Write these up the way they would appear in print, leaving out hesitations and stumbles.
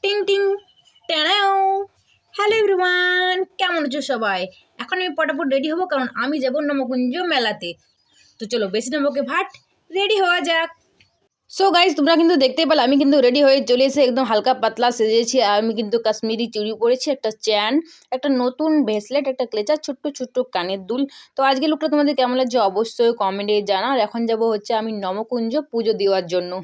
টিং টিং ট্যানাও। Hello everyone, কেমন আছো সবাই? এখন আমি পটাপট রেডি হবো, কারণ আমি যাবো নমকুঞ্জ মেলাতে। তো চলো বেশি নমকে ভাট, রেডি হওয়া যাক। সো গাইজ, তোমরা কিন্তু দেখতেই পেলে আমি কিন্তু রেডি হয়ে চলে এসে একদম হালকা পাতলা সেজেছি। আর আমি কিন্তু কাশ্মীরি চুড়ি পরেছি, একটা চেন, একটা নতুন ব্রেসলেট, একটা ক্লেচার, ছোট্ট ছোট্ট কানের দুল। তো আজকে লুকটা তোমাদের কেমন লাগছে অবশ্যই কমেন্টে জানাও। এখন যাবো হচ্ছে আমি নমকুঞ্জ পুজো দেওয়ার জন্য।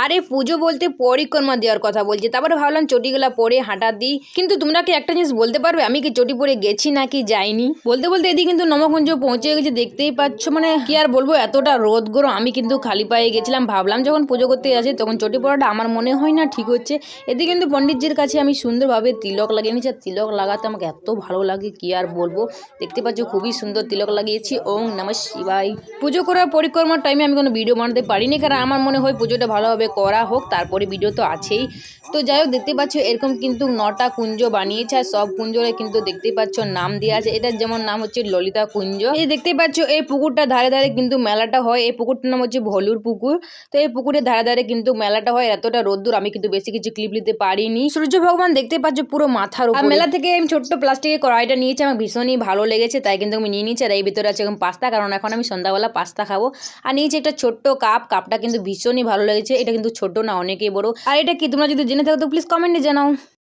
আরে পুজো বলতে পরিক্রমা দেওয়ার কথা বলছি, তারপরে ভাবলাম চটিগুলা পরে হাঁটা দিই। কিন্তু তোমরা কি একটা জিনিস বলতে পারবে আমি কি চটি পরে গেছি নাকি যাইনি? বলতে বলতে এদিকে কিন্তু নমকুঞ্জ পৌঁছে গেছি, দেখতেই পাচ্ছ। মানে কি আর বলবো, এতটা রোদ গরম। আমি কিন্তু খালি পায়ে গেছিলাম, ভাবলাম যখন পুজো করতে যাচ্ছি তখন চটি পরাটা আমার মনে হয় না ঠিক হচ্ছে। এদিকে কিন্তু পণ্ডিতজির কাছে আমি সুন্দরভাবে তিলক লাগিয়ে নিয়েছি। আর তিলক লাগাতে আমাকে এত ভালো লাগে কি আর বলবো। দেখতে পাচ্ছ খুবই সুন্দর তিলক লাগিয়েছি। ওং নমঃ শিবায়। পুজো করার পরিক্রমার টাইমে আমি কোনো ভিডিও বানাতে পারিনি, কারণ আমার মনে হয় পুজোটা ভালোভাবে করা হোক, তারপরে ভিডিও তো আছেই। তো যাই হোক, দেখতে পাচ্ছ এরকম কিন্তু 9টা কুঞ্জ বানিয়েছে। আর সব কুঞ্জরে কিন্তু দেখতে পাচ্ছ নাম দেওয়া আছে। এটার যেমন নাম হচ্ছে ললিতা কুঞ্জ। এই দেখতে পাচ্ছ এই পুকুরটা ধারে ধারে কিন্তু মেলাটা হয়। এই পুকুরটার নাম হচ্ছে ভলুর পুকুর। তো এই পুকুরের ধারে ধারে কিন্তু মেলাটা হয়। এতটা রোদ্দুর আমি কিন্তু বেশি কিছু ক্লিপ নিতে পারিনি। সূর্য ভগবান দেখতে পাচ্ছ পুরো মাথার উপর। মেলা থেকে আমি ছোট্ট প্লাস্টিকের কড়াইটা নিয়েছি, আমার ভীষণই ভালো লেগেছে, তাই কিন্তু আমি নিয়ে নিচ্ছি। আর এই ভিতরে আছে এখন পাস্তা, কারণ এখন আমি সন্ধ্যাবেলা পাস্তা খাবো। আর নিয়েছি একটা ছোট্ট কাপটা কিন্তু ভীষণই ভালো লেগেছে। এটা কিন্তু ছোট না, অনেকই বড়। আর এটা কি তোমরা যদি জেনে থাকো তো প্লিজ কমেন্টে জানাও।